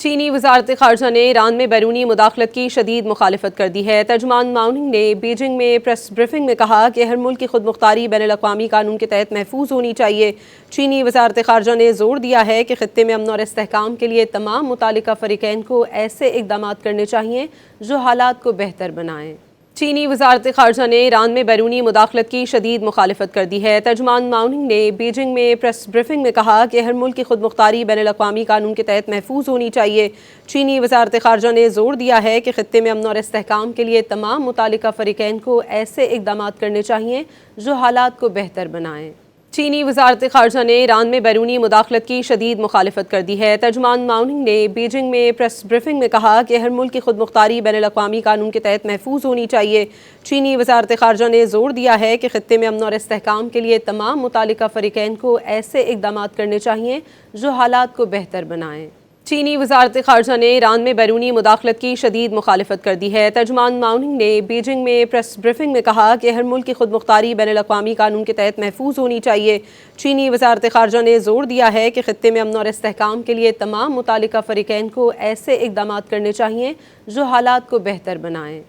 چینی وزارت خارجہ نے ایران میں بیرونی مداخلت کی شدید مخالفت کر دی ہے۔ ترجمان ماؤننگ نے بیجنگ میں پریس بریفنگ میں کہا کہ ہر ملک کی خود مختاری بین الاقوامی قانون کے تحت محفوظ ہونی چاہیے۔ چینی وزارت خارجہ نے زور دیا ہے کہ خطے میں امن اور استحکام کے لیے تمام متعلقہ فریقین کو ایسے اقدامات کرنے چاہیے جو حالات کو بہتر بنائیں۔ چینی وزارت خارجہ نے ایران میں بیرونی مداخلت کی شدید مخالفت کر دی ہے۔ ترجمان ماؤننگ نے بیجنگ میں پریس بریفنگ میں کہا کہ ہر ملک کی خود مختاری بین الاقوامی قانون کے تحت محفوظ ہونی چاہیے۔ چینی وزارت خارجہ نے زور دیا ہے کہ خطے میں امن اور استحکام کے لیے تمام متعلقہ فریقین کو ایسے اقدامات کرنے چاہیے جو حالات کو بہتر بنائیں۔ چینی وزارت خارجہ نے ایران میں بیرونی مداخلت کی شدید مخالفت کر دی ہے۔ ترجمان ماؤننگ نے بیجنگ میں پریس بریفنگ میں کہا کہ ہر ملک کی خود مختاری بین الاقوامی قانون کے تحت محفوظ ہونی چاہیے۔ چینی وزارت خارجہ نے زور دیا ہے کہ خطے میں امن اور استحکام کے لیے تمام متعلقہ فریقین کو ایسے اقدامات کرنے چاہیے جو حالات کو بہتر بنائیں۔ چینی وزارت خارجہ نے ایران میں بیرونی مداخلت کی شدید مخالفت کر دی ہے۔ ترجمان ماؤننگ نے بیجنگ میں پریس بریفنگ میں کہا کہ ہر ملک کی خود مختاری بین الاقوامی قانون کے تحت محفوظ ہونی چاہیے۔ چینی وزارت خارجہ نے زور دیا ہے کہ خطے میں امن اور استحکام کے لیے تمام متعلقہ فریقین کو ایسے اقدامات کرنے چاہیے جو حالات کو بہتر بنائیں۔